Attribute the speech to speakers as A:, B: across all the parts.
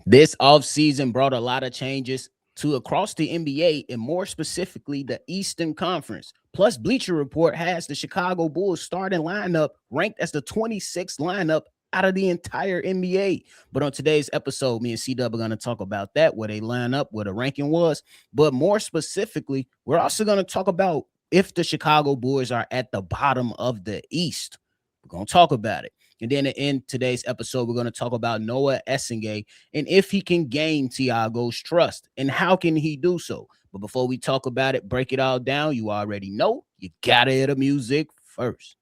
A: This offseason brought a lot of changes to across the NBA and more specifically the Eastern Conference. Plus, Bleacher Report has the Chicago Bulls starting lineup ranked as the 26th lineup out of the entire NBA. But on today's episode, me and C-Dub are going to talk about that, where they line up, where the ranking was. But more specifically, we're also going to talk about if the Chicago Bulls are at the bottom of the East. We're going to talk about it. And then in today's episode, we're going to talk about Noa Essengue and if he can gain Tiago's trust and how can he do so. But before we talk about it, break it all down, you already know you got to hear the music first.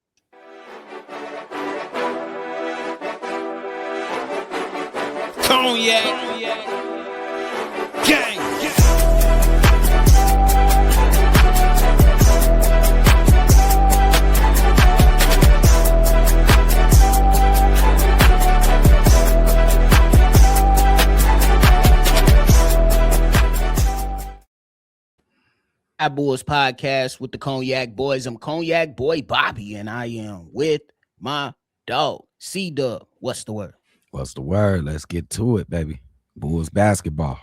B: Cognac, gang.
A: Bulls podcast with the Cognac Boys. I'm Cognac Boy Bobby, and I am with my dog, C-Dub. What's the word?
C: What's the word? Let's get to it, baby. Bulls basketball.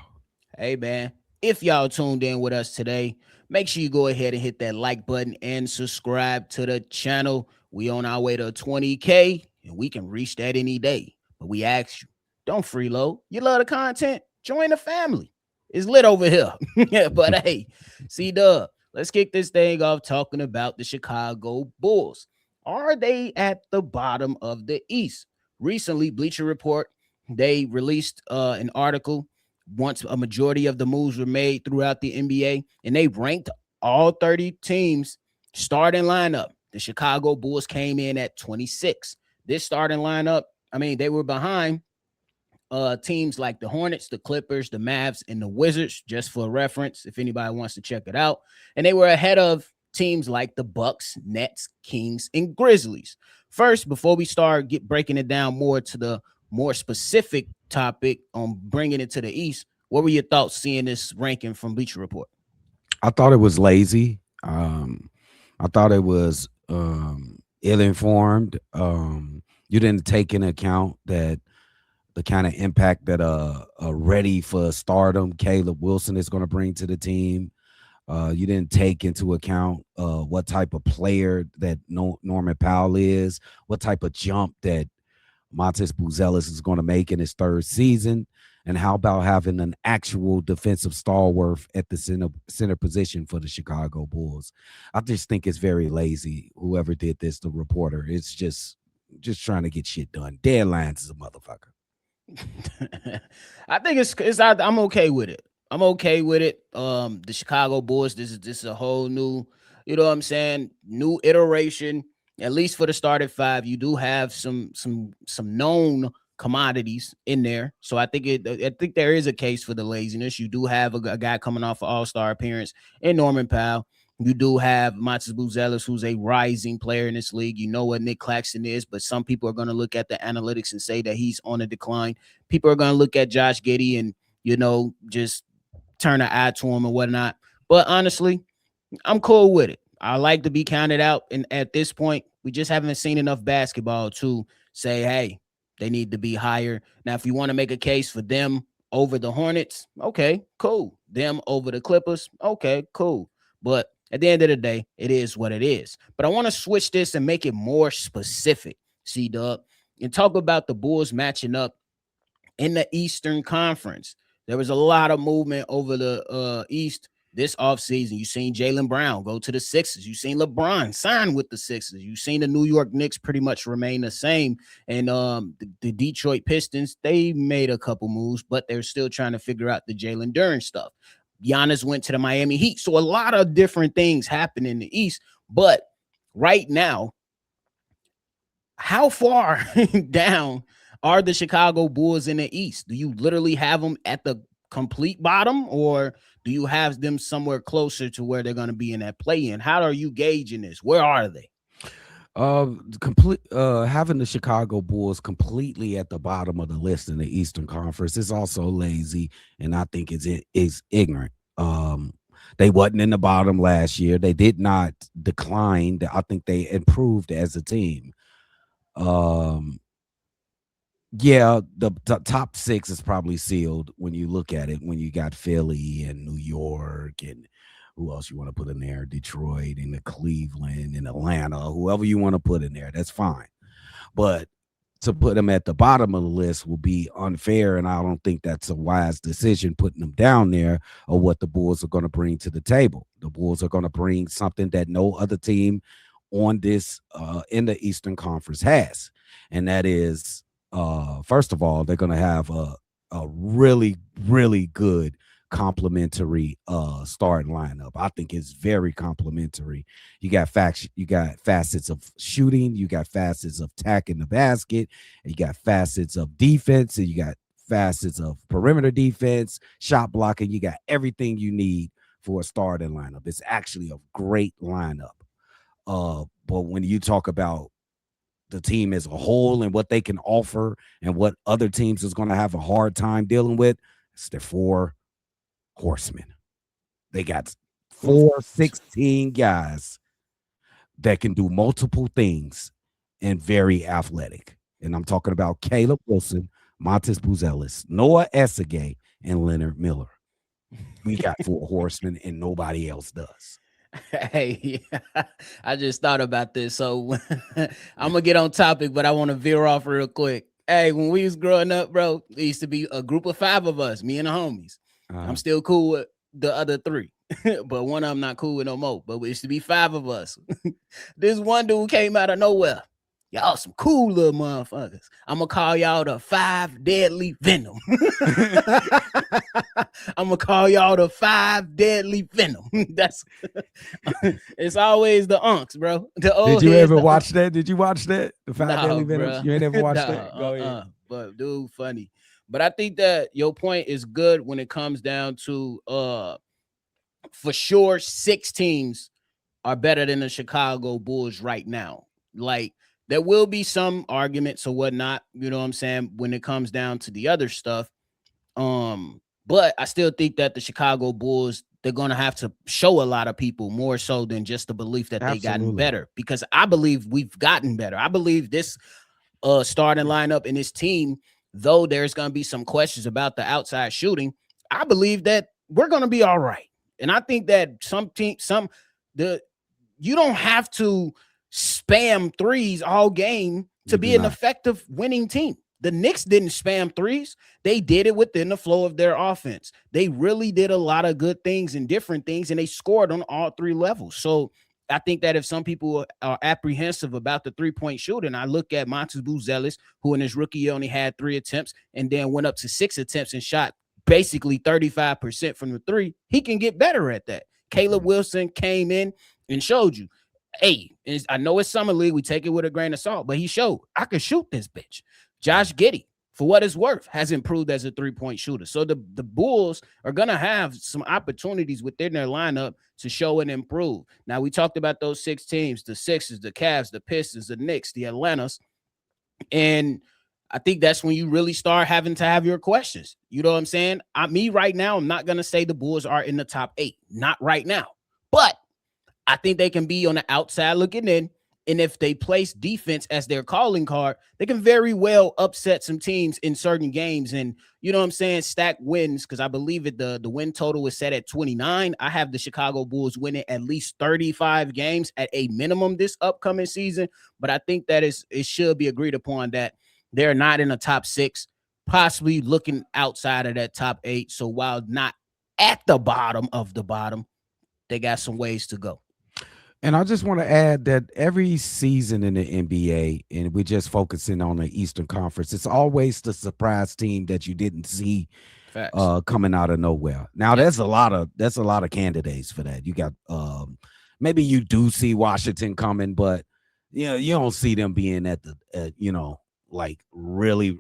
A: Hey, man. If y'all tuned in with us today, make sure you go ahead and hit that like button and subscribe to the channel. We on our way to 20K, and we can reach that any day. But we ask you, don't freeload. You love the content? Join the family. It's lit over here. But hey, C-Dub, let's kick this thing off talking about the Chicago Bulls. Are they at the bottom of the East? Recently, Bleacher Report, they released an article once a majority of the moves were made throughout the NBA, and they ranked all 30 teams starting lineup. The Chicago Bulls came in at 26. This starting lineup, they were behind teams like the Hornets, the Clippers, the Mavs, and the Wizards, just for reference, if anybody wants to check it out. And they were ahead of teams like the Bucks, Nets, Kings, and Grizzlies. First, before we start breaking it down more to the more specific topic on bringing it to the East, what were your thoughts seeing this ranking from Bleacher Report?
C: I thought it was lazy. I thought it was ill-informed. You didn't take into account that the kind of impact that a ready for stardom Caleb Wilson is going to bring to the team. You didn't take into account what type of player that Norman Powell is, what type of jump that Montes Buzelis is going to make in his third season, and how about having an actual defensive stalwart at the center position for the Chicago Bulls. I just think it's very lazy, whoever did this, the reporter. It's just trying to get shit done. Deadlines is a motherfucker.
A: I think I'm okay with it. I'm okay with it. The Chicago Bulls, this is a whole new, you know what I'm saying, new iteration. At least for the starting five, you do have some known commodities in there. So I think there is a case for the laziness. You do have a guy coming off an all-star appearance in Norman Powell. You do have Montes Buzelis, who's a rising player in this league. You know what Nick Claxton is, but some people are going to look at the analytics and say that he's on a decline. People are going to look at Josh Giddey and, just turn an eye to him and whatnot. But honestly, I'm cool with it. I like to be counted out. And at this point, we just haven't seen enough basketball to say, hey, they need to be higher. Now, if you want to make a case for them over the Hornets, okay, cool. Them over the Clippers, okay, cool. But at the end of the day, it is what it is. But I want to switch this and make it more specific, C-Dub, and talk about the Bulls matching up in the Eastern Conference. There was a lot of movement over the East this offseason. You've seen Jaylen Brown go to the Sixers. You've seen LeBron sign with the Sixers. You've seen the New York Knicks pretty much remain the same. And the Detroit Pistons, they made a couple moves, but they're still trying to figure out the Jalen Duren stuff. Giannis went to the Miami Heat. So a lot of different things happen in the East. But right now, how far down are the Chicago Bulls in the East? Do you literally have them at the complete bottom, or do you have them somewhere closer to where they're going to be in that play-in? How are you gauging this? Where are they?
C: Having the Chicago Bulls completely at the bottom of the list in the Eastern Conference is also lazy, and I think is ignorant. They wasn't in the bottom last year. They did not decline. I think they improved as a team. Yeah, the top six is probably sealed when you look at it. When you got Philly and New York and who else you want to put in there? Detroit and the Cleveland and Atlanta, whoever you want to put in there, that's fine. But to put them at the bottom of the list will be unfair, and I don't think that's a wise decision putting them down there or what the Bulls are going to bring to the table. The Bulls are going to bring something that no other team on this in the Eastern Conference has, and that is first of all they're going to have a really really good complementary starting lineup. I think it's very complementary. You got facets of shooting, you got facets of attacking the basket, and you got facets of defense, and you got facets of perimeter defense, shot blocking. You got everything you need for a starting lineup. It's actually a great lineup. But when you talk about the team as a whole and what they can offer and what other teams is going to have a hard time dealing with, it's the four horsemen. They got four 16 guys that can do multiple things and very athletic. And I'm talking about Caleb Wilson, Montes Buzelis, Noah Essengue, and Leonard Miller. We got four horsemen and nobody else does.
A: Hey, I just thought about this. So I'm gonna get on topic, but I want to veer off real quick. Hey, when we was growing up, bro, there used to be a group of five of us, me and the homies. I'm
C: Uh,
A: still cool with the other three, but one of them not cool with no more. But we used to be five of us. This one dude came out of nowhere. Y'all some cool little motherfuckers. I'm gonna call y'all the five deadly venom. I'm gonna call y'all the five deadly venom. That's it's always the unks, bro. The
C: did
A: old
C: you
A: heads.
C: ever watch that? Did you watch that? The Five
A: Nah,
C: Deadly Venoms?
A: bro.
C: You ain't ever watched that?
A: Nah,
C: Go ahead.
A: but dude, funny. But I think that your point is good when it comes down to for sure 6 teams are better than the Chicago Bulls right now. Like there will be some arguments or whatnot, you know what I'm saying, when it comes down to the other stuff. But I still think that the Chicago Bulls, they're gonna have to show a lot of people more so than just the belief that they gotten
C: Absolutely.
A: better. Because I believe we've gotten better. I believe this starting lineup in this team, though there's gonna be some questions about the outside shooting, I believe that we're gonna be all right. And I think that the you don't have to spam threes all game to
C: You do
A: be an
C: not.
A: effective winning team. The Knicks didn't spam threes. They did it within the flow of their offense. They really did a lot of good things and different things, and they scored on all three levels. So I think that if some people are apprehensive about the 3-point shooting, I look at Montes Buzelis, who in his rookie year only had 3 attempts and then went up to 6 attempts and shot basically 35% from the three. He can get better at that. Caleb
C: Mhm.
A: Wilson came in and showed you, hey, I know it's summer league. We take it with a grain of salt, but he showed I could shoot this bitch. Josh Giddey, for what it's worth, has improved as a 3-point shooter. So the Bulls are gonna have some opportunities within their lineup to show and improve. Now we talked about those 6 teams: the Sixers, the Cavs, the Pistons, the Knicks, the Atlantas, and I think that's when you really start having to have your questions. You know what I'm saying? Me right now, I'm not gonna say the Bulls are in the top 8, not right now, but I think they can be on the outside looking in. And if they place defense as their calling card, they can very well upset some teams in certain games. And you know what I'm saying? Stack wins, because I believe the win total is set at 29. I have the Chicago Bulls winning at least 35 games at a minimum this upcoming season. But I think that it should be agreed upon that they're not in the top 6, possibly looking outside of that top 8. So while not at the bottom of the bottom, they got some ways to go.
C: And I just want to add that every season in the NBA, and we're just focusing on the Eastern Conference, it's always the surprise team that you didn't see
A: Facts.
C: coming out of nowhere. Now
A: Yep.
C: there's a lot of candidates for that. You got maybe you do see Washington coming, but you don't see them being at the like really.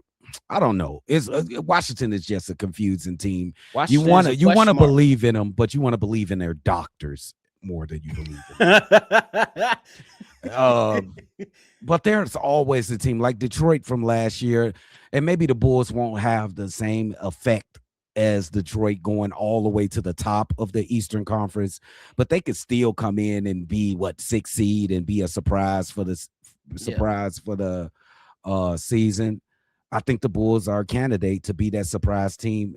C: I don't know. It's Washington is just a confusing team.
A: Washington is a
C: You want to
A: question mark.
C: believe in them, but you want to believe in their doctors more than you believe in them. Um, but there's always a team like Detroit from last year, and maybe the Bulls won't have the same effect as Detroit going all the way to the top of the Eastern Conference, but they could still come in and be what 6 seed and be a surprise for
A: Yeah.
C: the season. I think the Bulls are a candidate to be that surprise team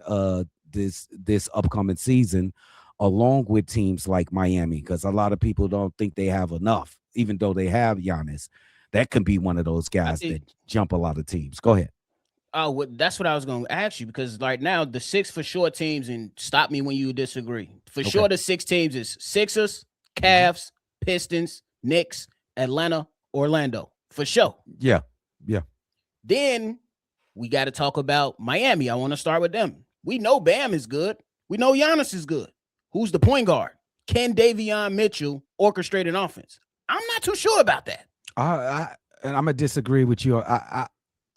C: this upcoming season, along with teams like Miami, because a lot of people don't think they have enough, even though they have Giannis. That can be one of those
A: I
C: guys
A: think.
C: that jump a lot of teams. Go ahead.
A: Oh, that's what I was going to ask you because right now the 6 for sure teams, and stop me when you disagree. For sure, the 6 teams is Sixers, Cavs, Pistons, Knicks, Atlanta, Orlando. For sure.
C: Yeah.
A: Then we got to talk about Miami. I want to start with them. We know Bam is good. We know Giannis is good. Who's the point guard? Can Davion Mitchell orchestrate an offense? I'm not too sure about that.
C: And I'm gonna disagree with you. I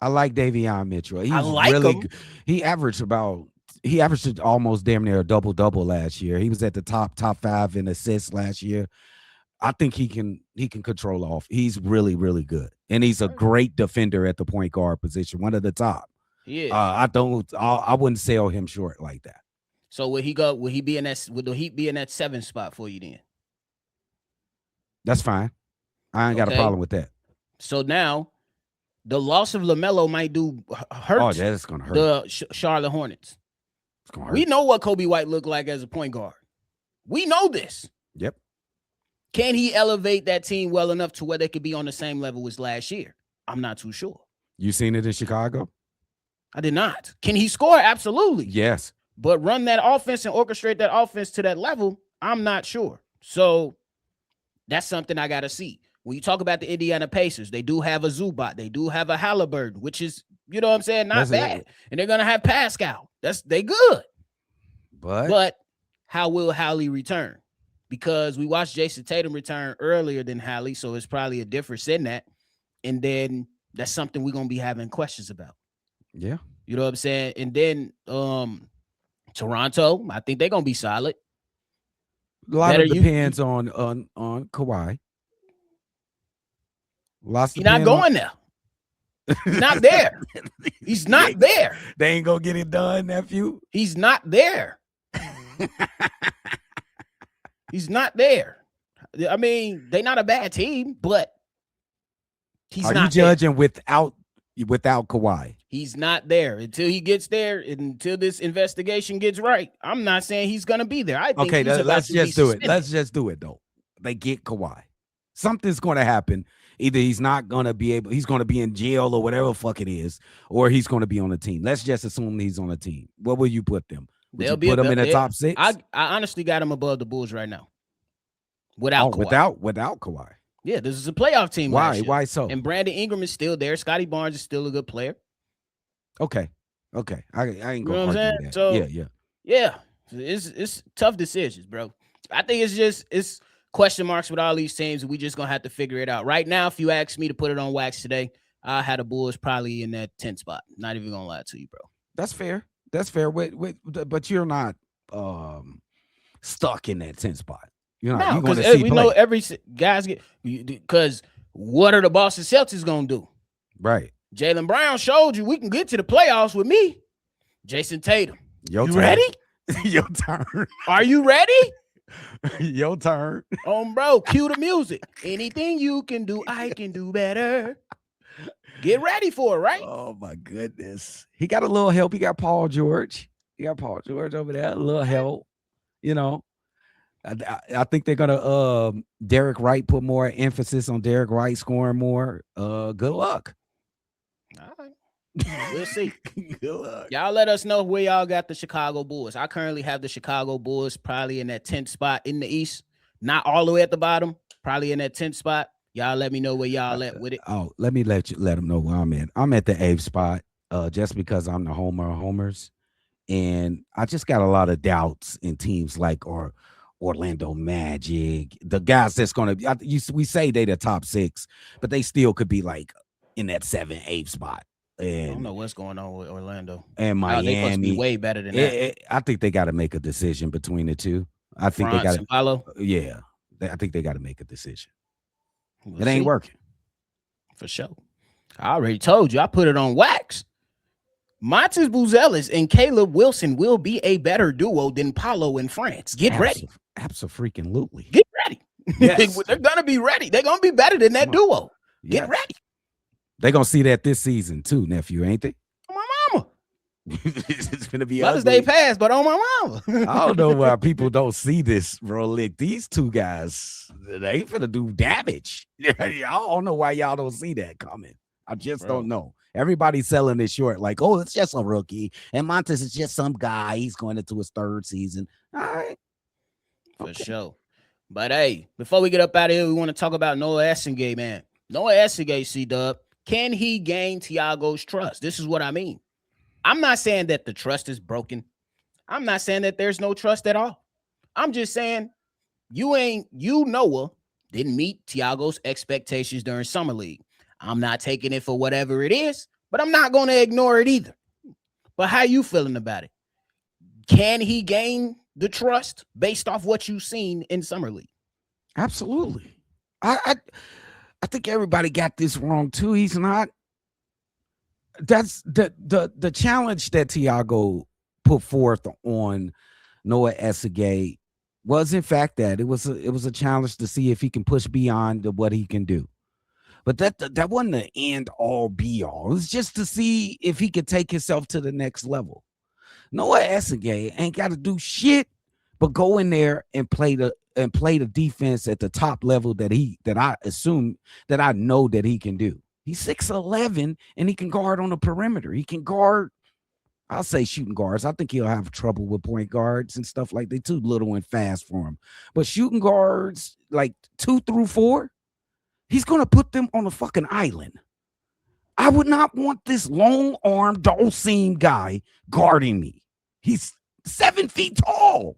C: like Davion Mitchell. He's
A: like
C: really
A: him.
C: good. He averaged almost damn near a double last year. He was at the top 5 in assists last year. I think he can control off. He's really, really good. And he's a great defender at the point guard position, one of the top.
A: Yeah.
C: I wouldn't sell him short like that.
A: So would he be in that, would the Heat be in that 7 spot for you then?
C: That's fine. I ain't got a problem with that.
A: So now the loss of LaMelo might hurt.
C: Oh, that's gonna hurt
A: the Charlotte Hornets.
C: It's gonna hurt.
A: We know what Kobe White looked like as a point guard. We know this.
C: Yep.
A: Can he elevate that team well enough to where they could be on the same level as last year? I'm not too sure.
C: You seen it in Chicago?
A: I did not. Can he score? Absolutely.
C: Yes.
A: But run that offense and orchestrate that offense to that level, I'm not sure. So that's something I got to see. When you talk about the Indiana Pacers, they do have a Zubac. They do have a Halliburton, which is, you know what I'm saying, not bad. And they're going to have Pascal. They good. But how will Hallie return? Because we watched Jason Tatum return earlier than Hallie, so it's probably a difference in that. And then that's something we're going to be having questions about.
C: Yeah.
A: You know what I'm saying? And then Toronto, I think they're going to be solid.
C: A lot of depends on Kawhi.
A: He's not going there. He's not there. He's not there.
C: They ain't going to get it done, nephew.
A: He's not there. He's not there. I mean, they're not a bad team, but he's not there. Are you
C: judging without Kawhi?
A: He's not there until he gets there, until this investigation gets right. I'm not saying he's going to be there. I think
C: let's just do it. Let's just do it, though. They get Kawhi. Something's going to happen. Either he's not going to be able, he's going to be in jail or whatever the fuck it is, or he's going to be on the team. Let's just assume he's on the team. What will you put them? Would you put them in the top 6?
A: I honestly got him above the Bulls right now. Without Kawhi.
C: Without Kawhi.
A: Yeah, this is a playoff team.
C: Why? Why so?
A: And Brandon Ingram is still there. Scotty Barnes is still a good player.
C: Okay. I ain't gonna argue that.
A: So,
C: yeah.
A: It's tough decisions, bro. I think it's question marks with all these teams. We just gonna have to figure it out. Right now, if you ask me to put it on wax today, I had the Bulls probably in that 10 spot. Not even gonna lie to you, bro.
C: That's fair. But you're not stuck in that 10 spot. You're not.
A: Because we know every guys get, because what are the Boston Celtics gonna do?
C: Right.
A: Jaylen Brown showed you we can get to the playoffs with me. Jason Tatum. You ready?
C: Your turn.
A: Are you ready?
C: Your turn.
A: Bro, cue the music. Anything you can do, I can do better. Get ready for it, right?
C: Oh my goodness. He got a little help. He got Paul George. Over there. A little help. You know. I think they're gonna Derek Wright, put more emphasis on Derek Wright scoring more. Good luck.
A: All right. We'll see.
C: Good luck.
A: Y'all let us know where y'all got the Chicago Bulls. I currently have the Chicago Bulls probably in that 10th spot in the East. Not all the way at the bottom, probably in that 10th spot. Y'all let me know where y'all at with it.
C: Oh, let them know where I'm at. I'm at the 8th spot, just because I'm the homer of homers. And I just got a lot of doubts in teams like Orlando Magic, the guys that's going to, we say they the top 6, but they still could be like in that 7, 8 spot. And
A: I don't know what's going on with Orlando
C: and Miami.
A: They supposed to be way better than that.
C: I think they got to make a decision between the two. I think they got to
A: follow.
C: Yeah, I think they got to make a decision. It ain't working
A: for sure. I already told you. I put it on wax. Montes Buzelis and Caleb Wilson will be a better duo than Paolo and France. Get ready.
C: Absolutely.
A: Get ready.
C: Yes.
A: They're going to be ready. They're going to be better than that duo. Get ready.
C: They're going to see that this season too, nephew, ain't they? It's gonna be
A: Mother's Day
C: ugly.
A: passed, but on my mama.
C: I don't know why people don't see this, bro. Like these two guys, they finna do damage. I don't know why y'all don't see that coming. I just don't
A: Bro,
C: know. Everybody's selling it short, like, oh, it's just a rookie, and Montes is just some guy. He's going into his third season. All right,
A: for
C: okay.
A: sure. But hey, before we get up out of here, we want to talk about Noah Essengue, man. Noah Essengue, C-Dub, can he gain Tiago's trust? This is what I mean. I'm not saying that the trust is broken. I'm not saying that there's no trust at all. I'm just saying you Noah didn't meet Tiago's expectations during summer league. I'm not taking it for whatever it is, but I'm not going to ignore it either. But how you feeling about it? Can he gain the trust based off what you've seen in summer league?
C: Absolutely. I think everybody got this wrong too. He's not. That's the challenge that Tiago put forth on Noah Essengue was in fact that it was a challenge to see if he can push beyond what he can do. But that wasn't the end all be all. It was just to see if he could take himself to the next level. Noah Essengue ain't got to do shit but go in there and play the defense at the top level that I know that he can do. He's 6'11" and he can guard on the perimeter. He can guard, I'll say shooting guards. I think he'll have trouble with point guards and stuff like that. Too little and fast for him. But shooting guards like 2 through 4, he's gonna put them on a fucking island. I would not want this long-armed, doll-seam guy guarding me. He's 7 feet tall.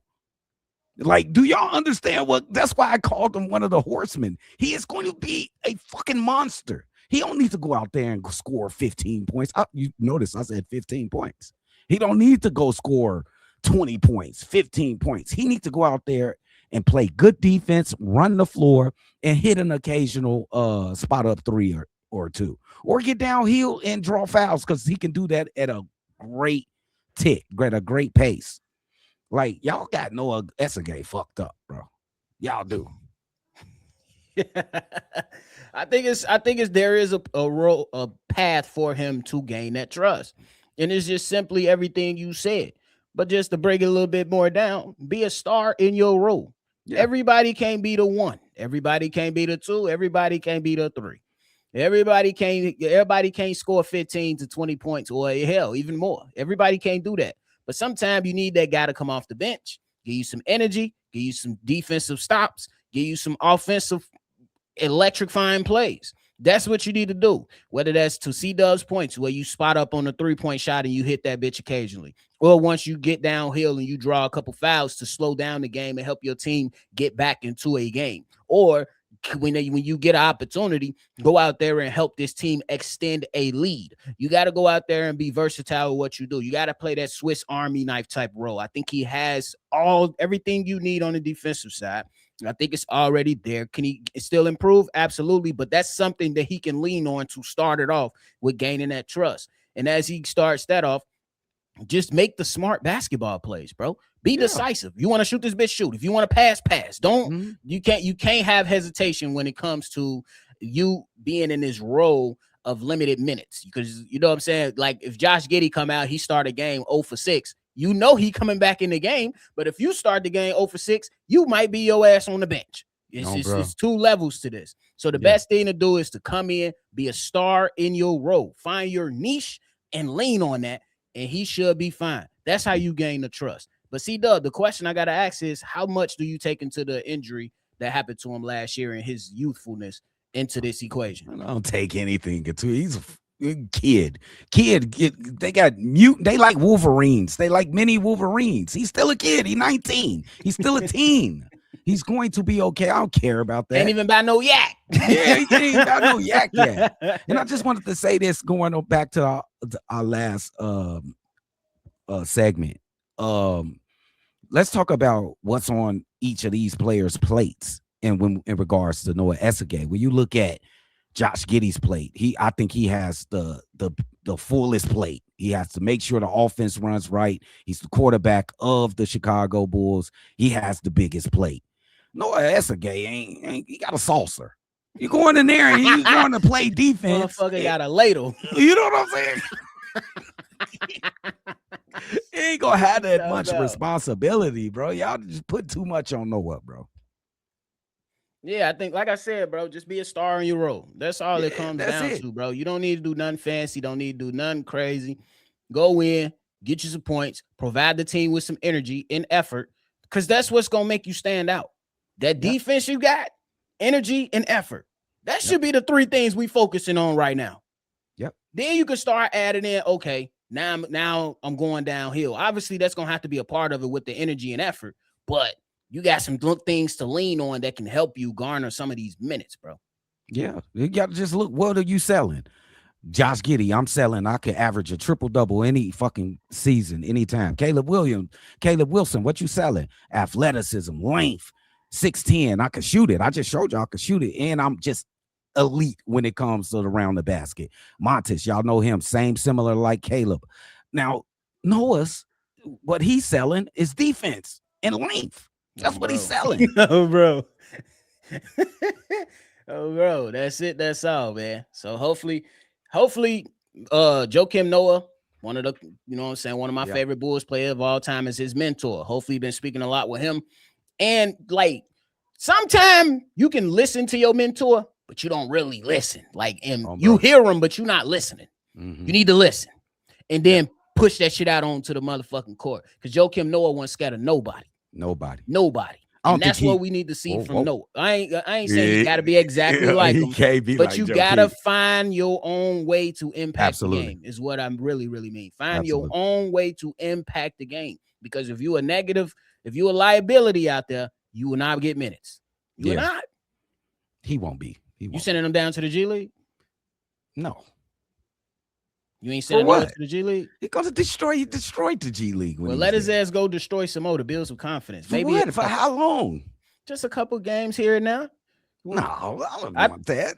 C: Like, do y'all understand what? That's why I called him one of the horsemen. He is going to be a fucking monster. He don't need to go out there and score 15 points. You notice I said 15 points. He don't need to go score 20 points, 15 points. He needs to go out there and play good defense, run the floor, and hit an occasional spot up 3 or 2. Or get downhill and draw fouls because he can do that at a great at a great pace. Like, y'all got Noah Essengue fucked up, bro. Y'all do.
A: I think it's there is a path for him to gain that trust. And it's just simply everything you said. But just to break it a little bit more down, be a star in your role. Yeah. Everybody can't be the 1. Everybody can't be the 2. Everybody can't be the 3. Everybody can't score 15 to 20 points or hell, even more. Everybody can't do that. But sometimes you need that guy to come off the bench, give you some energy, give you some defensive stops, give you some offensive electrifying plays. That's what you need to do. Whether that's to C-Dub's points where you spot up on a 3-point shot and you hit that bitch occasionally. Or once you get downhill and you draw a couple fouls to slow down the game and help your team get back into a game. Or when you get an opportunity, go out there and help this team extend a lead. You got to go out there and be versatile with what you do. You got to play that Swiss Army knife type role. I think he has everything you need on the defensive side. I think it's already there. Can he still improve? Absolutely. But that's something that he can lean on to start it off with gaining that trust. And as he starts that off, just make the smart basketball plays, bro. Be decisive. You want to shoot this bitch, shoot. If you want to pass. Don't you can't have hesitation when it comes to you being in this role of limited minutes. Because you know what I'm saying? Like if Josh Giddey come out, he start a game 0 for 6. You know he coming back in the game. But if you start the game 0 for 6, you might be your ass on the bench. It's 2 levels to this. So the best thing to do is to come in, be a star in your role, find your niche and lean on that. And he should be fine. That's how you gain the trust. But C-Dub, the question I got to ask is, how much do you take into the injury that happened to him last year and his youthfulness into this equation?
C: I don't take anything into it. He's a kid. They got mutant. They like Wolverines. They like mini Wolverines. He's still a kid. He's 19. He's still a teen. He's going to be okay. I don't care about that.
A: Ain't even about no yak.
C: Yeah, he ain't got no yak yet. And I just wanted to say this, going back to our last segment. Let's talk about what's on each of these players' plates, and when in regards to Noah Essengue. When you look at Josh Giddey's plate, I think he has the fullest plate. He has to make sure the offense runs right. He's the quarterback of the Chicago Bulls. He has the biggest plate. Noah Essengue ain't he got a saucer. You're going in there and you're going to play defense.
A: Motherfucker got a ladle.
C: You know what I'm saying? ain't gonna have that
A: Talking
C: much
A: about.
C: responsibility, bro. Y'all just put too much on Noah, bro.
A: Yeah, I think, like I said, bro, just be a star in your role. That's all it
C: Yeah,
A: comes
C: that's
A: down
C: it.
A: to, bro. You don't need to do nothing fancy. Don't need to do nothing crazy. Go in, get you some points, provide the team with some energy and effort, because that's what's gonna make you stand out. That
C: Yep.
A: defense you got, energy and effort. That
C: Yep.
A: should be the three things we focusing on right now.
C: Yep.
A: Then you can start adding in, okay, now I'm going downhill. Obviously, that's gonna have to be a part of it with the energy and effort, but you got some things to lean on that can help you garner some of these minutes, bro.
C: Yeah, you gotta just look. What are you selling? Josh Giddey, I'm selling. I could average a triple-double any fucking season, anytime. Caleb Wilson, what you selling? Athleticism, length, 6'10". I could shoot it. I just showed you I could shoot it. And I'm just elite when it comes to around the basket. Montes, y'all know him. Similar like Caleb. Now, Noah's, what he's selling is defense and length. That's what he's selling.
A: Oh, bro. Oh, bro. That's it. That's all, man. So hopefully, Joakim Noah, one of the, you know what I'm saying, one of my favorite Bulls player of all time, is his mentor. Hopefully, been speaking a lot with him. And like, sometimes you can listen to your mentor, but you don't really listen. Like, and you hear him, but you're not listening.
C: Mm-hmm.
A: You need to listen. And then push that shit out onto the motherfucking court. Because Joakim Noah wasn't scared of nobody. And that's what we need to see from Noah. I ain't saying you got to be exactly like him, but you got to find your own way to impact the game is what I'm really mean. Find your own way to impact the game, because if you a negative, if you a liability out there, you will not get minutes. You will not.
C: He won't be.
A: You sending him down to the G League?
C: No.
A: You ain't sending him to the G League?
C: He going to destroy the G League.
A: Well, let his ass go destroy some more to build some confidence.
C: For maybe what? For how long?
A: Just a couple games here and now.
C: No, I don't want that.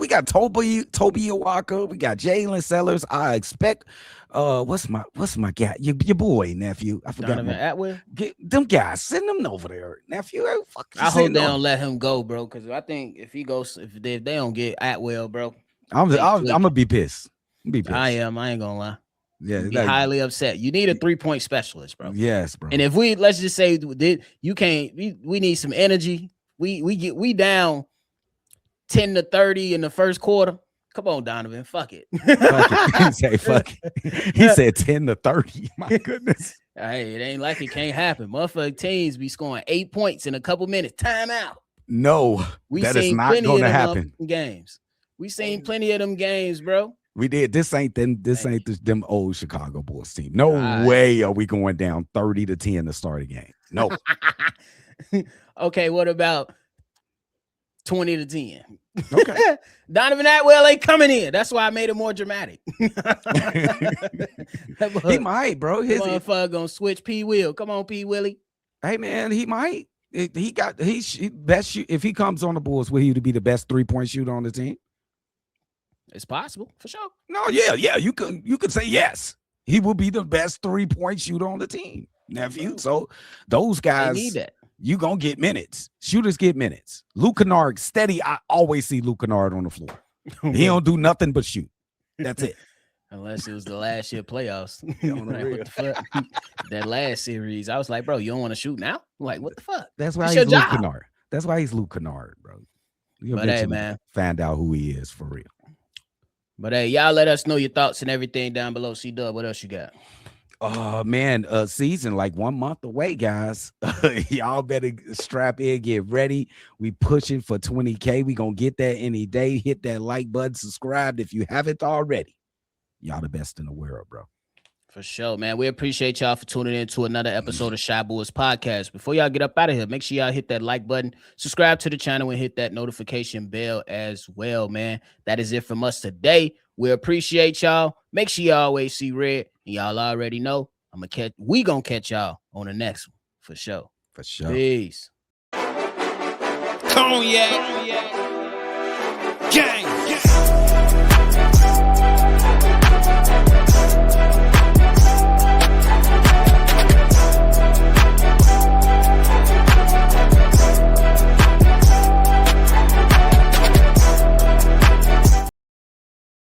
C: We got Toby Iwaka, we got Jalen Sellers. I expect what's my guy? Your boy, nephew. I forgot.
A: Donovan Atwell.
C: Get them guys, send them over there, nephew.
A: I hope they don't let him go, bro. Because I think if he goes, if they don't get Atwell, bro,
C: I'm gonna be pissed.
A: I am. I ain't gonna lie.
C: Yeah,
A: be highly upset. You need a 3-point specialist, bro.
C: Yes, bro.
A: And if let's just say you can't, we need some energy. We down 10-30 in the first quarter. Come on, Donovan. Fuck it.
C: He say fuck it. He said 10-30. My goodness.
A: Hey, it ain't like it can't happen. Motherfucking teams be scoring 8 points in a couple minutes. Timeout.
C: No, that is not going to happen.
A: Games. We seen plenty of them games, bro.
C: We did. This ain't them old Chicago Bulls team. No way are we going down 30-10 to start a game. No.
A: Okay, what about 20-10?
C: Okay.
A: Donovan Atwell ain't coming in. That's why I made it more dramatic.
C: He might, bro.
A: His motherfucker gonna switch P. Will. Come on, P. Willie.
C: Hey man, he might. If he comes on the Bulls, will he be the best 3-point shooter on the team?
A: It's possible, for sure.
C: No, yeah. You could say yes. He will be the best 3-point shooter on the team, nephew. So those guys
A: need that.
C: You gonna get minutes. Shooters get minutes. Luke Kennard, steady. I always see Luke Kennard on the floor. He don't do nothing but shoot. That's it.
A: Unless it was the last year playoffs. Like, what the fuck? That last series, I was like, bro, you don't want to shoot now? Like, what the fuck?
C: That's why he's Luke Kennard. That's why he's Luke Kennard, bro. You
A: but hey, man,
C: find out who he is for real.
A: But hey, y'all let us know your thoughts and everything down below. C-Dub, what else you got?
C: Oh man, season like 1 month away, guys. Y'all better strap in, get ready. We pushing for 20K. We gonna get that any day. Hit that like button, subscribe if you haven't already. Y'all the best in the world, bro.
A: For sure, man. We appreciate y'all for tuning in to another episode of Shy Boys Podcast. Before y'all get up out of here, make sure y'all hit that like button, subscribe to the channel, and hit that notification bell as well, man. That is it from us today. We appreciate y'all. Make sure y'all always see red. And y'all already know we gonna catch y'all on the next one. For sure.
C: For sure.
A: Peace.
B: Cognac. Gang.